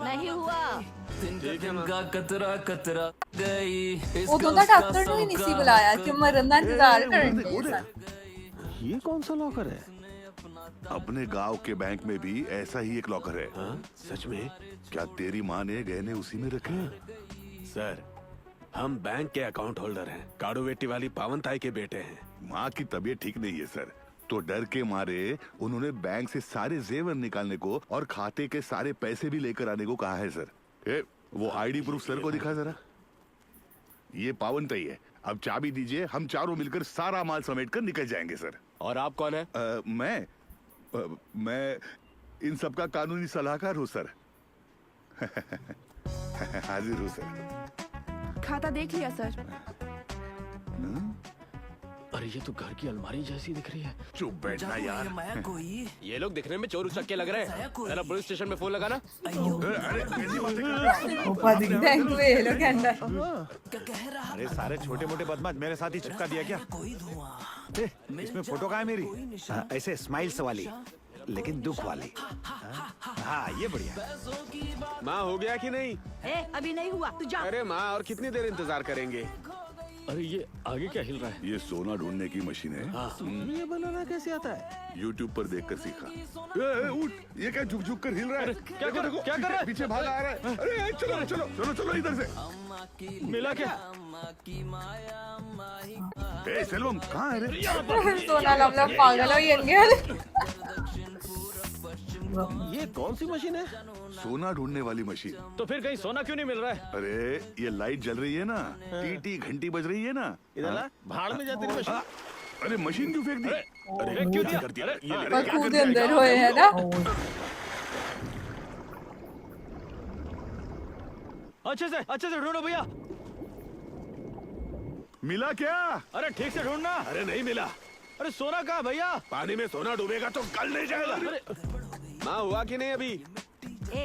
नहीं हुआ। ਠੀਕ ਹੈ ਮਾਂ ਕਤਰਾ ਕਤਰਾ ਗਈ ਉਦੋਂ ਦਾ ਡਾਕਟਰ ਨੂੰ ਹੀ ਨਹੀਂ ਸੀ ਬੁਲਾਇਆ ਕਿ ਮਰਨ ਦਾ ਇੰਤਜ਼ਾਰ ਕਰਨ ਦੇ ਸਨ। ये कौन सा लॉकर है? अपने गांव के बैंक में भी ऐसा ही एक लॉकर है। हाँ? सच में? क्या तेरी माँ ने गहने उसी में रखे हैं? सर, हम बैंक के अकाउंट होल्डर हैं। काड़ूवेटी वाली पावन ताई के बेटे हैं। माँ की तबीयत ठीक नहीं है सर, तो डर के मारे उन्होंने बैंक से सारे जेवर निकालने को और खाते के सारे पैसे भी लेकर आने को कहा है सर। वो आईडी प्रूफ सर को दिखा जरा। ये पावन ताई है। अब चाबी दीजिए, हम चारों मिलकर सारा माल समेट कर निकल जाएंगे सर। और आप कौन है? मैं इन सबका कानूनी सलाहकार हूँ सर। हाजिर हूँ सर। खाता देख लिया सर। अरे ये तो घर की अलमारी जैसी दिख रही है। चुप बैठना यार। ये लोग दिखने में चोर उचक्के लग रहे हैं। जरा पुलिस स्टेशन में फोन लगाना। अरे कैसी बातें कर रहे हैं? ਉਪਾ ਦਿਖਦਾ ਹੈ ਕੋਈ ਇਹ ਲੋਕ ਕਹਿੰਦਾ अरे सारे छोटे मोटे बदमाश मेरे साथ ही चिपका दिया क्या? इसमें फोटो कहाँ है मेरी? ऐसे स्माइल्स वाली लेकिन दुख वाली। हाँ ये बढ़िया। माँ हो गया कि नहीं? अभी नहीं हुआ, तू जा। अरे माँ और कितनी देर इंतजार करेंगे? अरे ये आगे क्या हिल रहा है? ये सोना ढूंढने की मशीन है। ये बनाना कैसे आता है? YouTube पर देखकर सीखा। उठ, ये क्या झुक झुक कर हिल रहा है? क्या कर रहा है? पीछे भागा आ रहा है। अरे चलो चलो चलो चलो इधर से। मिला क्या? सेल्वम कहाँ है रे? सोना लवला पागल हो ये ये कौन सी मशीन है? सोना ढूंढने वाली मशीन। तो फिर कहीं सोना क्यों नहीं मिल रहा है? अरे ये लाइट जल रही है ना, टीटी घंटी बज रही है ना। इधर ला, भाड़ में जाती है मशीन। अरे मशीन क्यों फेंक दी? अरे क्यों दिया? कर दिया? पर खुद अंदर होए है ना। अच्छे से ढूंढो भैया। मिला क्या? अरे ठीक से ढूंढना। अरे नहीं मिला। अरे सोना कहाँ भैया? पानी में सोना डूबेगा तो गल नहीं जाएगा। माँ हुआ कि नहीं अभी?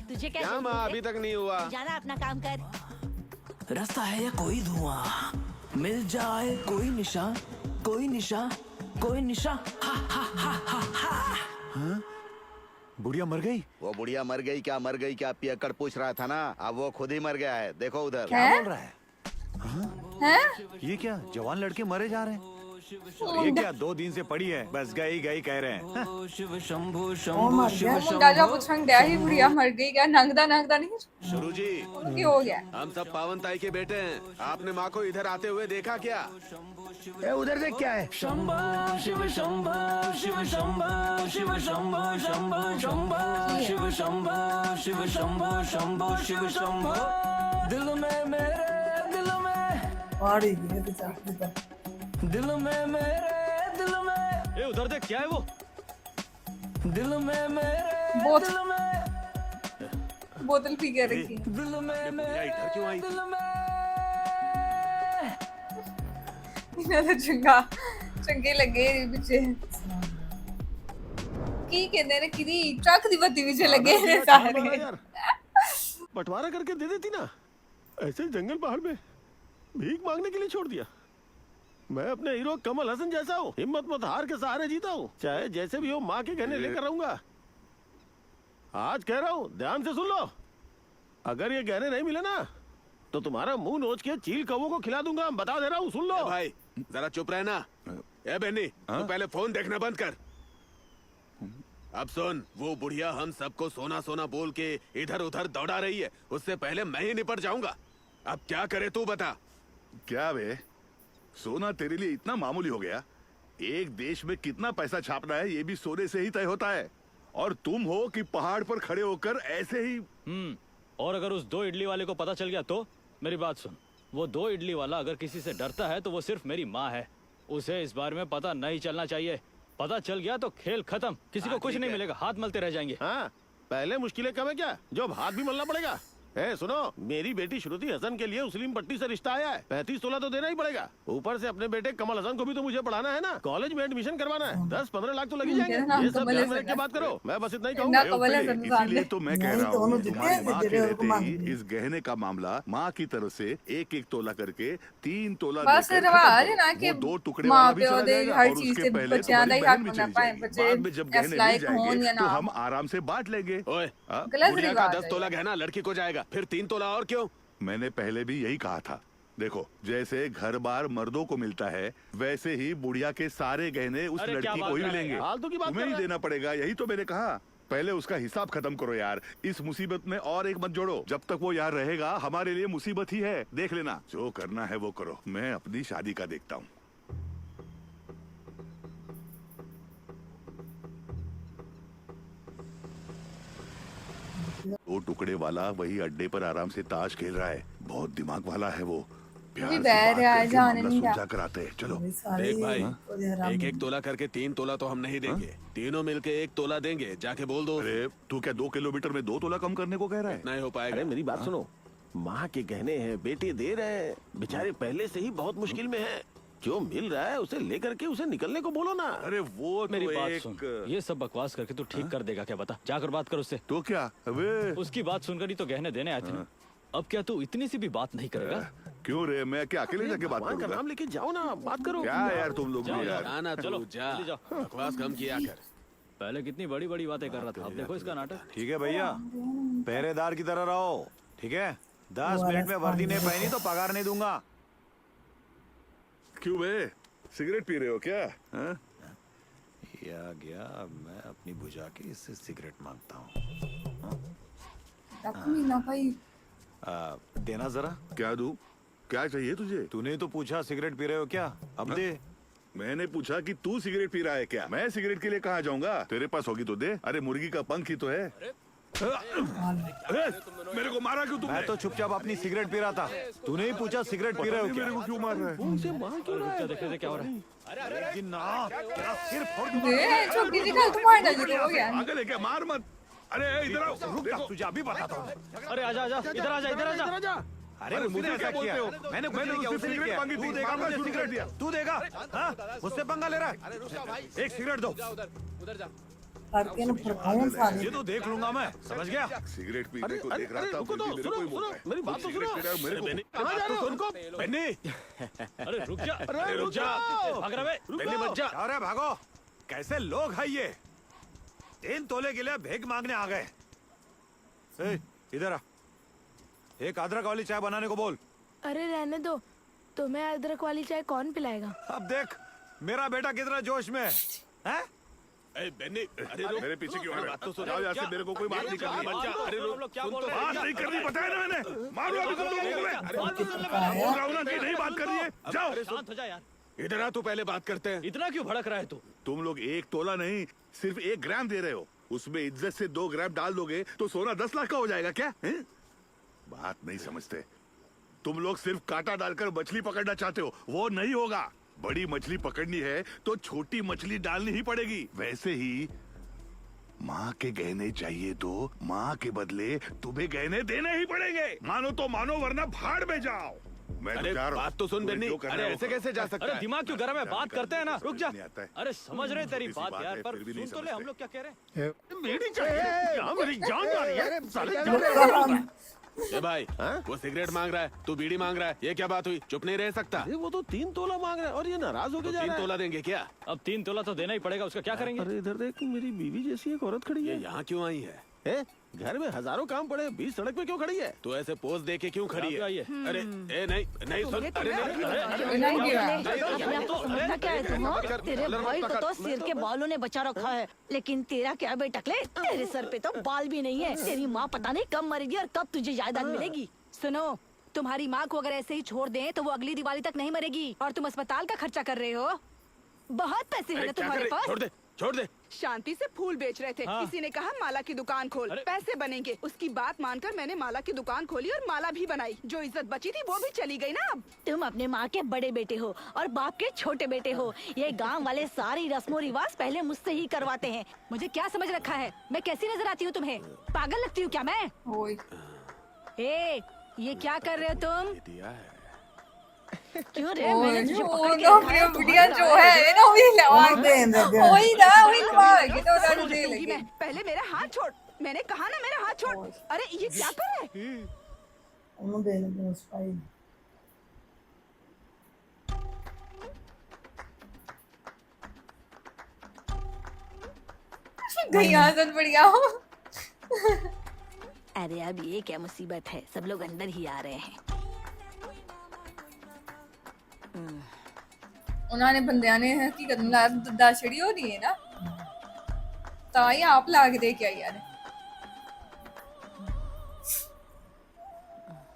तुझे क्या क्या माँ अभी तक नहीं हुआ? जाना अपना काम कर। रास्ता है या कोई धुआं, मिल जाए कोई निशान, कोई निशान, कोई निशान। हा हा हा हा हा। बुढ़िया मर गई? वो बुढ़िया मर गई क्या पियक्कड़ पूछ रहा था ना। अब वो खुद ही मर गया है। देखो उधर। क्या बोल रहा है? हैं? ये क्या जवान लड़के मरे जा रहे हैं? ये क्या 2 दिन से पड़ी है, बस गई कह रहे हैं। शिव शंभु ओ शंभु मर शिव गया मुंडा जा पूछन गया ही बुढ़िया मर गई क्या नंगदा नहीं शुरू जी, की हो गया। हम सब पावन ताई के बेटे हैं। आपने माँ को इधर आते हुए देखा क्या? उधर देख क्या है? शंभु शिव शंभु शिव शंभु शिव शंभु शंभु शंभु शिव शंभु शिव शंभु शंभु शिव शंभु। दिल में मेरे दिल में और ये बेचारा दिल में मेरे दिल में। ए उधर देख क्या है वो? दिल में मेरे बहुत दिल में बोतल पी के रखी है। दिल में मेरे इधर क्यों आई? दिल में। इन्हें तो चंगे लगे पीछे की कहते ने किदी ट्रक दी बत्ती पीछे लगे ने सारे। बंटवारा करके दे देती ना। ऐसे जंगल पहाड़ में भीख मांगने के लिए छोड़ दिया। मैं अपने हीरो कमल हसन जैसा हूँ, हिम्मत मत हार के सहारे जीता हूँ। चाहे जैसे भी हो माँ के गहने लेकर रहूंगा। आज कह रहा हूँ ध्यान से सुन लो। अगर ये गहने नहीं मिले ना तो तुम्हारा मुंह नोच के चील कौवों को खिला दूंगा। बता दे रहा हूँ, सुन लो। भाई जरा चुप रहना। ए बहनी, तू पहले फोन देखना बंद कर। अब सुन, वो बुढ़िया हम सबको सोना सोना बोल के इधर उधर दौड़ा रही है। उससे पहले मैं ही निपट जाऊंगा। अब क्या करे तू बता। क्या बे, सोना तेरे लिए इतना मामूली हो गया? एक देश में कितना पैसा छापना है ये भी सोने से ही तय होता है। और तुम हो कि पहाड़ पर खड़े होकर ऐसे ही। और अगर उस 2 इडली वाले को पता चल गया तो? मेरी बात सुन, वो 2 इडली वाला अगर किसी से डरता है तो वो सिर्फ मेरी माँ है। उसे इस बारे में पता नहीं चलना चाहिए। पता चल गया तो खेल खत्म। किसी को कुछ नहीं मिलेगा, हाथ मलते रह जाएंगे। हाँ, पहले मुश्किलें कम है क्या जो अब हाथ भी मलना पड़ेगा? ए सुनो, मेरी बेटी श्रुति हसन के लिए उस्लीम पट्टी से रिश्ता आया है। 35 तोला तो देना ही पड़ेगा। ऊपर से अपने बेटे कमल हसन को भी तो मुझे पढ़ाना है ना, कॉलेज में एडमिशन करवाना है। 10-15 लाख तो लगी जाएंगे। ये सब ध्यान में रख के बात करो। मैं बस इतना ही कहूँगा। इसीलिए तो मैं कह रहा हूँ तुम्हारी माँ के रहते ही इस गहने का मामला माँ की तरफ से 1-1 तोला करके 3 तोला बस देकर रिवाज है खत्म ना करो। कि वो 2 टुकड़े माँ वाला भी प्यो चला दे जाएगा हर और चीज उसके से पहले बच्चियां तुम्हारी दा ही बहन भी हक चली होना पाए जाएगी। बच्चे बाद में जब गहने लायक मिल होन या जाएंगे तो ना हम आराम से बांट लेंगे। ओए, गलत बुढ़िया का रिवाज 10 है। तोला गहना लड़की को जाएगा, फिर 3 तोला और क्यों? मैंने पहले भी यही कहा था। देखो, जैसे घर बार मर्दों को मिलता है, वैसे ही बुढ़िया के सारे गहने उस अरे क्या लड़की बात को ही कर रहे मिलेंगे। हैं? फालतू की बात तुम्हें कर ही रहे हैं। देना पड़ेगा, यही तो मैंने कहा। पहले उसका हिसाब खत्म करो यार। इस मुसीबत में और एक मत जोड़ो। जब तक वो यार रहेगा हमारे लिए मुसीबत ही है। देख लेना, जो करना है वो करो। मैं अपनी शादी का देखता हूँ। दो टुकड़े वाला वही अड्डे पर आराम से ताश खेल रहा है। बहुत दिमाग वाला है वो। प्यार से बैर बात है, करके जाने मामला नहीं सुलझा रहा। कराते हैं। चलो। देख भाई, 1-1 तोला करके 3 तोला तो हम नहीं देंगे। तीनों मिलके 1 तोला देंगे। जाके बोल दो। अरे तू क्या 2 किलोमीटर में 2 तोला कम करने को कह रहा है? नहीं हो पाएगा। अरे मेरी बात सुनो, माँ के गहने हैं, बेटे दे रहे हैं। बेचारे पहले से ही बहुत मुश्किल में है। जो मिल रहा है उसे लेकर के उसे निकलने को बोलो ना। अरे वो तो मेरी बात एक सुन, ये सब बकवास करके तू ठीक कर देगा क्या? बता, जाकर बात कर उससे। तो क्या? अबे उसकी बात सुनकर ही तो गहने देने आए थे ना। अब क्या तू इतनी सी भी बात नहीं करेगा? क्यों रे, मैं क्या अकेले जाके बात भगवान का करूंगा? नाम लेके जाओ ना, बात करो। क्या यार तुम लोग भी यार। आना चलो, जा, जल्दी जाओ। बकवास कम किया कर। पहले कितनी बड़ी बड़ी बातें कर रहा था, अब देखो इसका नाटक। ठीक है भैया, पहरेदार की तरह रहो। ठीक है, 10 मिनट में वर्दी नहीं पहनी तो पगार नहीं दूंगा। क्यों बे, सिगरेट पी रहे हो क्या? हाँ? या गया, अब मैं अपनी बुझा के इससे सिगरेट मांगता हूँ। ना भाई देना जरा। क्या दूं? क्या चाहिए तुझे? तूने तो पूछा सिगरेट पी रहे हो क्या, अब दे। मैंने पूछा कि तू सिगरेट पी रहा है क्या? मैं सिगरेट के लिए कहाँ जाऊंगा? तेरे पास होगी तो दे। अरे मुर्गी का पंख ही तो है। मेरे को मारा क्यों तुमने? मैं तो चुपचाप अपनी सिगरेट पी रहा था। तूने ही पूछा सिगरेट पी रहे हो क्या? मेरे को क्यों मार रहा है? उनसे मार क्यों रहा है? देखते क्या हो रहा है। लेकिन ना, तेरा सिर फोड़ दे छोटी जी कल तुम्हारा नजर हो गया। पागल है क्या? मार मत। अरे इधर आओ। रुक जा, तुझे अभी बताता हूँ। अरे आजा आजा, इधर आजा, इधर आजा। अरे उसने ऐसा किया, मैंने कुछ नहीं किया, उसने किया। तू देगा मुझे सिगरेट? तू देगा? हाँ, मुझसे पंगा ले रहा है? एक सिगरेट दो। ये तो देख लूंगा मैं, समझ गया? सिगरेट पीने को देख रहा था, रुको तो, फिर भी मेरे को ही बोल रहा है। मेरी बात तो सिगरेट सुनो। पी रहा है, मेरे को कहाँ जा रहे हो? उनको बन्नी, अरे रुक जा, अरे रुक जा। भाग रहा है बे। बन्नी मत जा। अरे भागो, कैसे लोग हैं ये? 3 तोले के लिए भीख मांगने आ गए। ए, इधर आ, एक अदरक वाली चाय बनाने को बोल। अरे रहने दो, तुम्हें अदरक वाली चाय कौन पिलाएगा? अब देख मेरा बेटा कितना जोश में है, हैं? बन्नी, अरे रुक। मेरे पीछे क्यों आ रहा बात तो है? सुनो। जाओ यहाँ से, मेरे को कोई बात नहीं करनी। अरे रुक। हम लोग क्या सुन बोल तो रहे हैं? बात नहीं करनी, बताया ना मैंने। मारो अभी तुम लोगों को मैं। अरे बोल रहा हूँ ना कि नहीं बात करनी है। जाओ। शांत हो जा यार, इधर आ, तू पहले बात करते हैं। इतना क्यों भड़क रहा है तू? तुम लोग 1 तोला नहीं, सिर्फ 1 ग्राम दे रहे हो। उसमें इज्जत से 2 ग्राम डाल दोगे तो सोना 10 लाख का हो जाएगा क्या? हैं? बात नहीं समझते। तुम लोग सिर्फ कांटा डालकर मछली पकड़ना चाहते हो, वो नहीं होगा। बड़ी मछली पकड़नी है तो छोटी मछली डालनी ही पड़ेगी। वैसे ही माँ के गहने चाहिए तो माँ के बदले तुम्हें गहने देने ही पड़ेंगे। मानो तो मानो, वरना भाड़ में जाओ। मैं तो अरे जा रहा हूँ। बात तो सुन तुम्हें बन्नी। जो करना अरे है वो ऐसे करो। कैसे जा सकता अरे है? दिमाग क्यों गर्म है? बात करते हैं ना, रुक जा। नहीं आता है। अरे समझ रहे तेरी छोटी सी बात बात यार, है, पर फिर भी नहीं सुन तो ले हम समझते। लोग क्या कह रहे हैं। मेरी चाहिए। यहाँ मेरी जान जा रही है। साले जान। ए भाई, वो सिगरेट मांग रहा है, तू बीड़ी मांग रहा है, ये क्या बात हुई? चुप नहीं रह सकता। अरे वो तो 3 तोला मांग रहा है और ये नाराज होके जा रहा है। 3 तोला देंगे क्या? अब 3 तोला तो देना ही पड़ेगा, उसका क्या करेंगे? अरे इधर देख, मेरी बीवी जैसी एक औरत खड़ी है। यहाँ क्यों आई है? घर में हजारों काम पड़े, बीच सड़क पे क्यों खड़ी है? तो ऐसे पोज दे के क्यों खड़ी यहाँ पे है? आई अरे नहीं सुन। अरे समझना क्या है तुम? हाँ? तेरे भाई को तो सिर के बालों ने बचा रखा है, लेकिन तेरा क्या बेटकले? तेरे सर पे तो बाल भी नहीं है। तेरी माँ पता नहीं कब मरेगी और कब तुझे जायदाद मिलेगी। सुनो, तुम्हारी माँ को अगर ऐसे ही छोड़ दें तो वो अगली दिवाली तक नहीं मरेगी। और तुम अस्पताल का खर्चा कर रहे हो। बहुत पैसे हैं ना तुम्हारे पास। छोड़ दे। शांति से फूल बेच रहे थे। हाँ। किसी ने कहा माला की दुकान खोल, अरे। पैसे बनेंगे। उसकी बात मानकर मैंने माला की दुकान खोली और माला भी बनाई। जो इज्जत बची थी वो भी चली गई ना। अब तुम अपने माँ के बड़े बेटे हो और बाप के छोटे बेटे हो। ये गांव वाले सारी रस्मों रिवाज पहले मुझसे ही करवाते हैं। मुझे क्या समझ रखा है? मैं कैसी नजर आती हूँ तुम्हें? पागल लगती हूँ क्या मैं? ओए ए, ये क्या कर रहे हो तुम? दिया है। क्यों रे? मैंने तुझे पकड़ के वो रखा है, बुढ़िया जो है ना वही लवा वही ना वही लवा ये तो उधर मुझे लूंगी लगी मैं। पहले मेरा हाथ छोड़। मैंने कहा ना मेरा हाथ छोड़। अरे ये क्या कर रहे हैं? गैया सन बढ़िया अरे अब ये क्या मुसीबत है, सब लोग अंदर ही आ रहे हैं। उन्होंने बंदियां ने हकीकत में दाशड़ी हो रही है ना ताई आप ला के दे के आई यार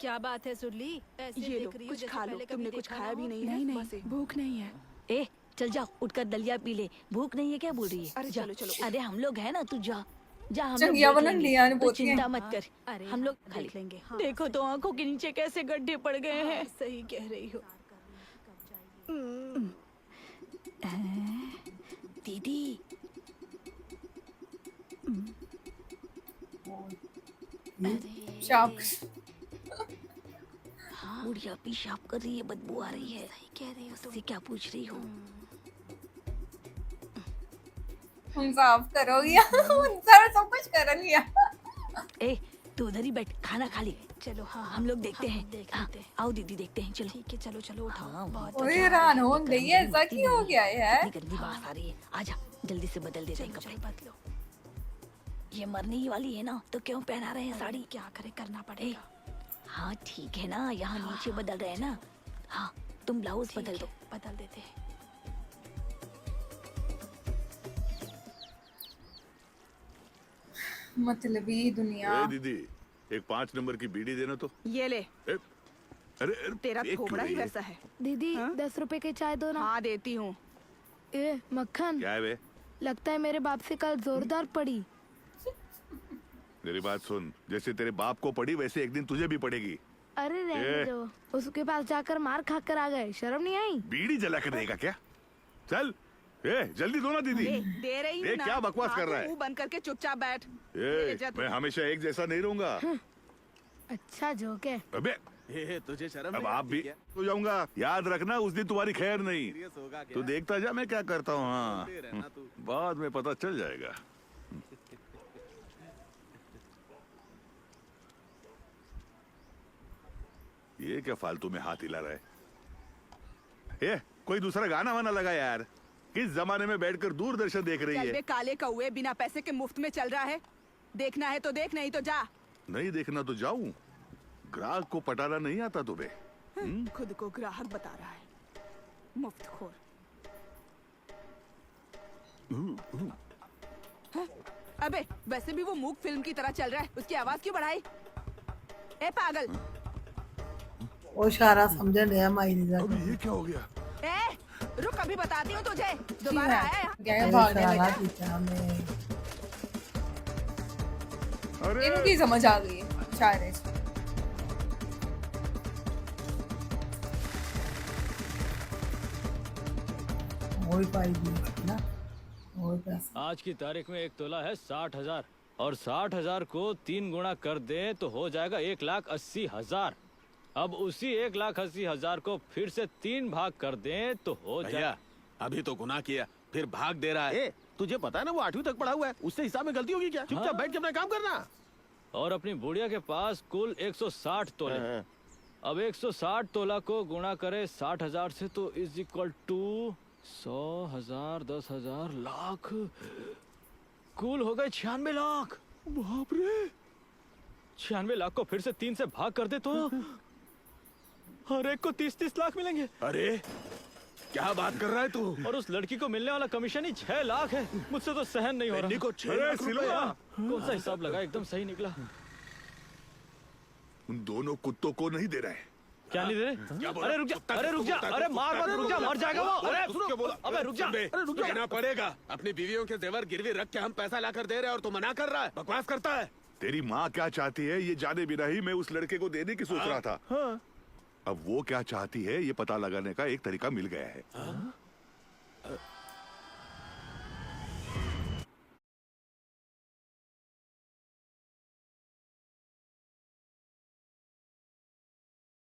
क्या बात है सुरली? ऐसे ये लो देख रही हो कुछ जैसे खा लो। पहले कभी तुमने कुछ देखा खाया ना भी हो। नहीं है। नहीं बस एक- भूख नहीं है। ए, चल जा, उठकर दलिया पी ले। भूख नहीं है क्या बोल रही है? अरे जा। चलो, चलो, अरे हम लोग है ना, तू जा जा, हम लोग चंगिया देख बनन लेंगे। लिया ने तू बोतलें। चिंता मत कर, अरे हम लोग हाँ, खा देख लेंगे। हाँ, देखो तो आंखों के नीचे कैसे गड्ढे पड़ गए हैं। सही कह रही हो। दीदी, शाप बुढ़िया पेशाब कर रही है, बदबू आ रही है। सही कह रही हो, तुमसे क्या पूछ रही हो? हम साफ करो या सर सब कुछ कर लिया ए, तू उधर ही बैठ, खाना खा ले। चलो हाँ हम लोग देखते हैं। देख हाँ, लेते हैं। आओ दीदी देखते हैं, चलो। ठीक है चलो चलो उठाओ। हाँ, बहुत ओए हैरान हो गई है ऐसा क्यों हो गया है इतनी गंदी बात आ रही है। आजा जल्दी से बदल देते हैं चलो कपड़े। चलो बदलो। ये मरने ही वाली है ना, तो क्यों पहना रहे हैं साड़ी? क्या करे, करना ए, पड़ेगा। हाँ ठीक है ना, यहाँ नीचे बदल रहे हैं ना। हाँ, तुम ब्लाउज ठीक बदल है, दो। बदल देते हैं। मतलबी दुनिया ए दीदी, एक 5 नंबर की बीड़ी देना तो। ये ले। ए, अरे तेरा एक क्यों थोबड़ा ही रही है? वैसा है। दीदी हाँ? 10 रुपए के चाय दो ना। हाँ देती हूँ। ए मक्खन, क्या है बे? लगता है मेरे बाप से कल जोरदार पड़ी। मेरी बात सुन, जैसे तेरे बाप को पड़ी वैसे एक दिन तुझे भी पड़ेगी। अरे ए। रहने दो, उसके पास जाकर मार खा कर आ गए, शर्म नहीं आई? बीड़ी जला के देगा क्या? चल, ए जल्दी दो ना दीदी। दे रही हूँ ये ना। क्या बकवास हाँ, कर रहा है? मुंह बंद करके चुपचाप बैठ। ए, जा तू। मैं हमेशा एक जैसा नहीं रहूंगा। अच्छा जोक है। अबे, तुझे शर्म अब नहीं आप आती भी क्या? हो जाऊंगा। याद रखना उस दिन तुम्हारी खैर नहीं। सीरियस होगा क्या? तू देखता जा मैं क्या करता हूँ। हाँ, बोलते रहना तू। बाद में पता चल जाएगा। ये क्या फालतू में हाथ हिला रहा है? ये कोई दूसरा गाना वाना लगा यार। किस जमाने में बैठकर दूरदर्शन देख रही चल है? बे काले कौए, बिना पैसे के मुफ्त में चल रहा है। देखना है तो देख, नहीं तो जा। नहीं देखना तो जाऊं। ग्राहक को पटाना नहीं आता तुम्हें? खुद को ग्राहक बता रहा है, मुफ्तखोर। हाँ? अबे वैसे भी वो मूक फिल्म की तरह चल रहा है, उसकी आवाज क्यों बढ़ाई? ए पागल, वो इशारा समझ लिया माई ने अबे ये क्या हो गया? ए रुक, अभी बताती हूँ तुझे। दोबारा आया यहाँ। क्या भागने लगा अरे इनकी समझ आ गई है शायद वही पाएगी ना, वही पैसा। आज की तारीख में 1 तोला है 60,000 और 60,000 को 3 गुना कर दें तो हो जाएगा 1,80,000। अब उसी 1,80,000 को फिर से 3 भाग कर दें तो हो भैया जाए। अभी तो गुनाह किया, फिर भाग दे रहा है। ए, तुझे पता है ना वो 8वीं तक पढ़ा हुआ है, उससे हिसाब में गलती होगी क्या? चुपचाप बैठ के अपना काम करना। और अपनी बुढ़िया के पास कुल 160 तोले। अब 160 तोला को गुणा करे 60,000 से तो इज इक्वल टू 100,000, 10,000, लाख। कुल हो गए 96 लाख। बाप रे, 96 लाख को फिर से 3 से भाग कर दे तो हर एक को 30-30 लाख मिलेंगे। अरे क्या बात कर रहा है तू? और उस लड़की को मिलने वाला कमीशन ही 6 लाख है। मुझसे तो सहन नहीं हो बहनी रहा। को 6 अरे लाख रुपया। कौन सा हिसाब लगा, एकदम सही निकला। उन दोनों कुत्तों को नहीं दे रहा है। क्या नहीं दे रहे? बोला? अरे रुक जा, कुत्ता अरे रुक जा, कुत्ता अरे कुत्ता मार मत, रुक जा, मर जाएगा वो। अरे सुनो, क्या बोला? अबे रुक जा, अरे रुक जा। कहना पड़ेगा, अपनी बीवियों के जेवर गिरवी रख के हम पैसा ला कर दे रहे हैं और तू मना कर रहा है, बकवास करता है। तेरी माँ क्या चाहती है ये जाने बिना ही मैं उस लड़के को देने की सोच रहा था। अब वो क्या चाहती है ये पता लगाने का एक तरीका मिल गया है।